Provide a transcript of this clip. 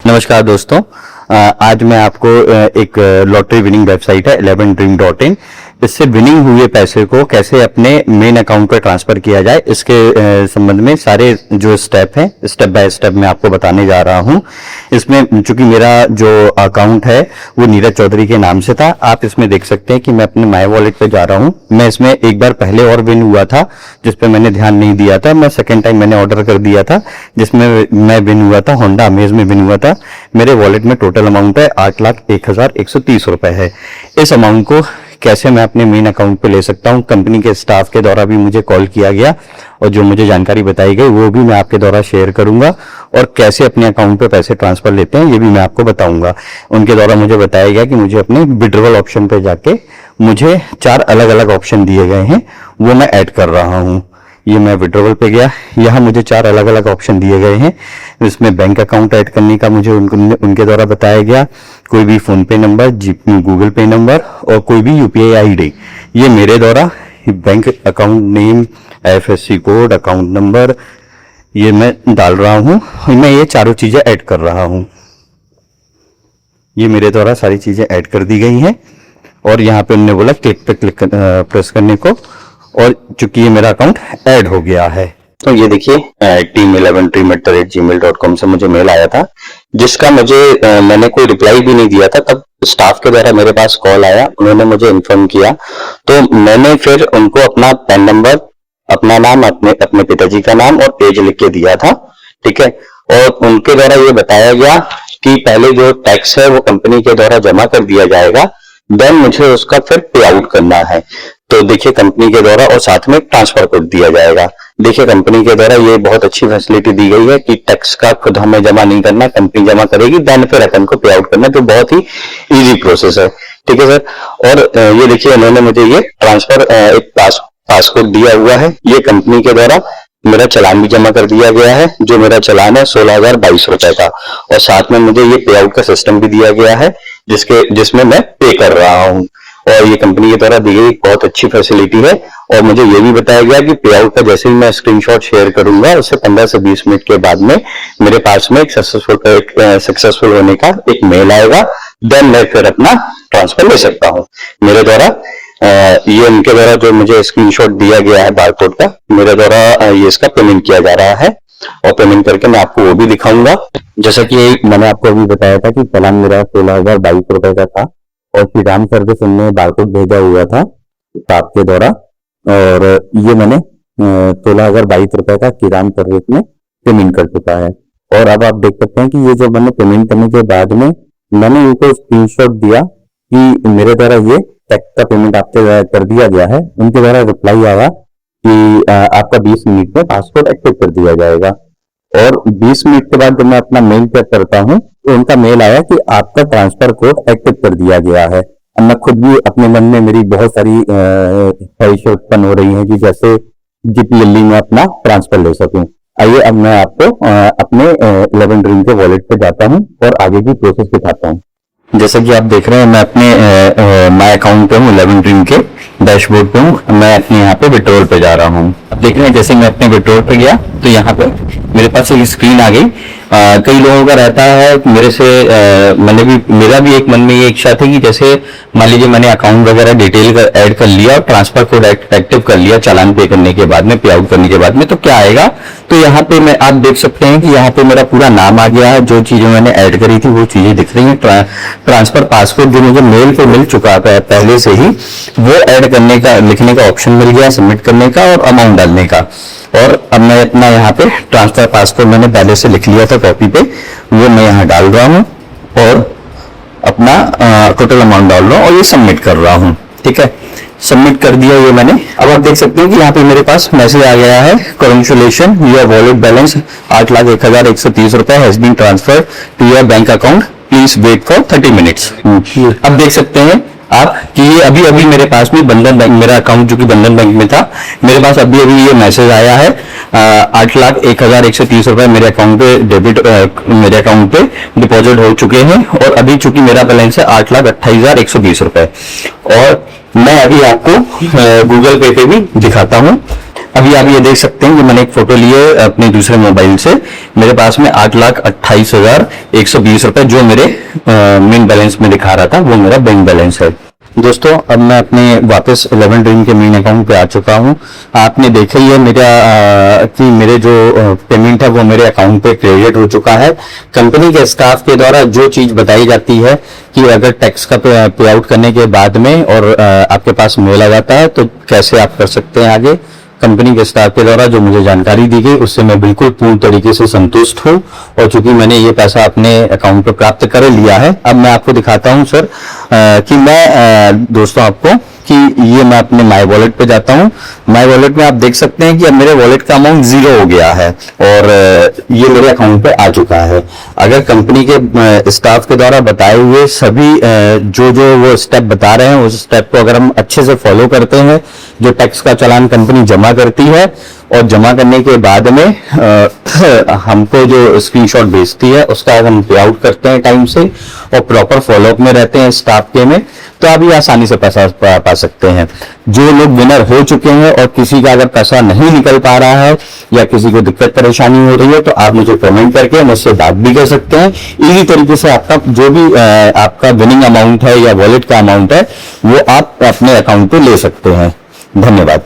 नमस्कार दोस्तों। आज मैं आपको एक लॉटरी विनिंग वेबसाइट है 11dream.in, इससे विनिंग हुए पैसे को कैसे अपने मेन अकाउंट पर ट्रांसफर किया जाए इसके संबंध में सारे जो स्टेप हैं स्टेप बाय स्टेप मैं आपको बताने जा रहा हूं। इसमें चूंकि मेरा जो अकाउंट है वो नीरज चौधरी के नाम से था, आप इसमें देख सकते हैं कि मैं अपने माई वॉलेट पे जा रहा हूं। मैं इसमें एक बार पहले और विन हुआ था जिसपे मैंने ध्यान नहीं दिया था। मैं सेकेंड टाइम मैंने ऑर्डर कर दिया था जिसमें मैं विन हुआ था, होंडा अमेज में विन हुआ था। मेरे वॉलेट में टोटल अमाउंट है 8,01,130 रुपए है। इस अमाउंट को कैसे मैं अपने मेन अकाउंट पे ले सकता हूं, कंपनी के स्टाफ के द्वारा भी मुझे कॉल किया गया और जो मुझे जानकारी बताई गई वो भी मैं आपके द्वारा शेयर करूंगा, और कैसे अपने अकाउंट पे पैसे ट्रांसफर लेते हैं ये भी मैं आपको बताऊंगा। उनके द्वारा मुझे बताया गया कि मुझे अपने विड्रॉवल ऑप्शन पे जाके मुझे 4 अलग अलग ऑप्शन दिए गए हैं, वो मैं ऐड कर रहा हूं। ये मैं विड्रॉवल पे गया, यहाँ मुझे 4 अलग अलग ऑप्शन दिए गए हैं। इसमें बैंक अकाउंट ऐड करने का मुझे उनके द्वारा बताया गया, कोई भी फोन पे नंबर, गूगल पे नंबर और कोई भी यूपीआई आईडी। ये मेरे द्वारा bank account name, IFSC code, account number ये मैं डाल रहा हूँ। मैं ये चारों चीजें ऐड कर रहा हूँ। ये मेरे द्वारा सारी चीजें ऐड कर दी गई हैं और यहाँ पे उन्होंने बोला क्लिक पे प्रेस करने को, और चूंकि ये मेरा अकाउंट ऐड हो गया है तो ये देखिए team11dream@gmail.com से मुझे मेल आया था, जिसका मैंने कोई रिप्लाई भी नहीं दिया था। तब स्टाफ के द्वारा मेरे पास कॉल आया, उन्होंने मुझे इन्फॉर्म किया, तो मैंने फिर उनको अपना पैन नंबर, अपना नाम, अपने पिताजी का नाम और एज लिख के दिया था, ठीक है। और उनके द्वारा ये बताया गया कि पहले जो टैक्स है वो कंपनी के द्वारा जमा कर दिया जाएगा, देन मुझे उसका फिर पे आउट करना है। तो देखिए कंपनी के द्वारा, और साथ में ट्रांसफर कोड दिया जाएगा। देखिए कंपनी के द्वारा ये बहुत अच्छी फैसिलिटी दी गई है कि टैक्स का खुद हमें जमा नहीं करना, कंपनी जमा करेगी, देन फिर अपन को पे आउट करना, तो बहुत ही इजी प्रोसेस है, ठीक है सर। और ये देखिए उन्होंने मुझे ये ट्रांसफर एक पासकोड दिया हुआ है। ये कंपनी के द्वारा मेरा चालान भी जमा कर दिया गया है, जो मेरा चालान है 16,022 रुपए का, और साथ में मुझे ये पे आउट का सिस्टम भी दिया गया है जिसमें मैं पे कर रहा हूँ। और ये कंपनी की तरह दी गई बहुत अच्छी फैसिलिटी है। और मुझे ये भी बताया गया कि पे आउट का जैसे ही मैं स्क्रीनशॉट शेयर करूंगा, उससे 15 से 20 मिनट के बाद में मेरे पास में एक सक्सेसफुल होने का एक मेल आएगा, देन मैं फिर अपना ट्रांसफर ले सकता हूँ। मेरे द्वारा ये उनके द्वारा जो मुझे स्क्रीनशॉट दिया गया है बारकोड का, मेरे द्वारा ये इसका पेमेंट किया जा रहा है, और पेमेंट करके मैं आपको वो भी दिखाऊंगा। जैसा कि मैंने आपको अभी बताया था कि चालान मेरा 16,022 रुपए का था, और श्री राम सर्विस ने बारकोड भेजा हुआ था स्टाफ के द्वारा, और ये मैंने 16,022 रुपए का किरान सर्विस में पेमेंट कर चुका है। और अब आप देख सकते हैं कि ये जो मैंने पेमेंट करने के बाद में मैंने इनको स्क्रीनशॉट दिया कि मेरे द्वारा ये टैक्स का पेमेंट आपके कर दिया गया है। उनके द्वारा रिप्लाई आया कि आपका 20 मिनट में पासपोर्ट एक्टिव कर दिया जाएगा। और 20 मिनट के बाद जब मैं अपना मेल चेक करता हूं तो उनका मेल आया कि आपका ट्रांसफर कोड एक्टिव कर दिया गया है। अब मैं खुद भी अपने मन में मेरी बहुत सारी ख्वाहिशें उत्पन्न हो रही हैं कि जैसे जीपीएलई में अपना ट्रांसफर ले सकूं। आइए अब मैं आपको अपने 11 ड्रीम के वॉलेट पे जाता हूं और आगे की प्रोसेस दिखाता हूं। जैसा कि आप देख रहे हैं मैं अपने माय अकाउंट पे हूँ, 11 ड्रीम के डैशबोर्ड पे हूँ। मैं अपने यहाँ पे विड्रॉल पे जा रहा हूँ। आप देख रहे हैं जैसे मैं अपने विड्रॉल पे गया तो यहाँ पे मेरे पास एक स्क्रीन आ गई। कई लोगों का रहता है मेरा भी एक मन में ये इच्छा थी कि जैसे मान लीजिए मैंने अकाउंट वगैरह डिटेल ऐड कर लिया और ट्रांसफर कोड एक्टिव कर लिया चालान पे करने के बाद में, पे आउट करने के बाद में, तो क्या आएगा। तो यहाँ पे आप देख सकते हैं कि यहाँ पे मेरा पूरा नाम आ गया है, जो चीजें मैंने ऐड करी थी वो चीजें दिख रही हैं। ट्रांसफर पासपोर्ट जो मुझे मेल पे मिल चुका है पहले से ही, वो ऐड करने का, लिखने का ऑप्शन मिल गया, सबमिट करने का और अमाउंट डालने का। और अब मैं अपना यहाँ पे ट्रांसफर पासपोर्ट मैंने पहले से लिख लिया था कॉपी पे, वो मैं यहाँ डाल रहा हूँ और अपना टोटल अमाउंट डाल रहा हूँ और ये सबमिट कर रहा हूँ, ठीक है। सबमिट कर दिया ये मैंने। अब आप देख सकते हैं कि यहाँ पे मेरे पास मैसेज आ गया है, कांग्रेचुलेशन योर वॉलेट बैलेंस 8,01,130 रुपए has been transfer to your bank account, please wait for 30 minutes. अब देख सकते हैं आप कि ये अभी मेरे पास में बंधन बैंक, मेरा अकाउंट जो कि बंधन बैंक में था, मेरे पास अभी ये मैसेज आया है 8,01,130 रुपए मेरे अकाउंट पे मेरे अकाउंट पे डिपॉजिट हो चुके हैं। और अभी चूंकि मेरा बैलेंस है 8,28,120 रुपए। और मैं अभी आपको गूगल पे भी दिखाता हूँ। अभी आप ये देख सकते हैं कि मैंने एक फोटो ली है अपने दूसरे मोबाइल से। मेरे पास में 8,28,120 रुपए जो मेरे मेन बैलेंस में दिखा रहा था वो मेरा बैंक बैलेंस है। दोस्तों अब मैं अपने वापस 11 ड्रीम के मेन अकाउंट पे आ चुका हूं। आपने देखा ही है मेरा कि मेरे जो पेमेंट है वो मेरे अकाउंट पे क्रेडिट हो चुका है। कंपनी के स्टाफ के द्वारा जो चीज बताई जाती है कि अगर टैक्स का पे आउट करने के बाद में और आपके पास मेल आ जाता है तो कैसे आप कर सकते हैं आगे, कंपनी के स्टाफ के द्वारा जो मुझे जानकारी दी गई उससे मैं बिल्कुल पूर्ण तरीके से संतुष्ट हूं। और चूंकि मैंने ये पैसा अपने अकाउंट पर प्राप्त कर लिया है, अब मैं आपको दिखाता हूं सर कि मैं दोस्तों आपको कि ये मैं अपने माय वॉलेट पे जाता हूं। माय वॉलेट में आप देख सकते हैं कि अब मेरे वॉलेट का अमाउंट 0 हो गया है और ये मेरे अकाउंट पे आ चुका है। अगर कंपनी के स्टाफ के द्वारा बताए हुए सभी जो जो वो स्टेप बता रहे हैं उस स्टेप को अगर हम अच्छे से फॉलो करते हैं, जो टैक्स का चालान कंपनी जमा करती है और जमा करने के बाद में हमको जो स्क्रीनशॉट भेजती है उसका अगर हम पे आउट करते हैं टाइम से और प्रॉपर फॉलोअप में रहते हैं स्टाफ के में, तो आप ये आसानी से पैसा पा सकते हैं। जो लोग विनर हो चुके हैं और किसी का अगर पैसा नहीं निकल पा रहा है या किसी को दिक्कत परेशानी हो रही है तो आप मुझे कमेंट करके मुझसे बात भी कर सकते हैं। इसी तरीके से आपका जो भी आपका विनिंग अमाउंट है या वॉलेट का अमाउंट है वो आप अपने अकाउंट पे ले सकते हैं। धन्यवाद।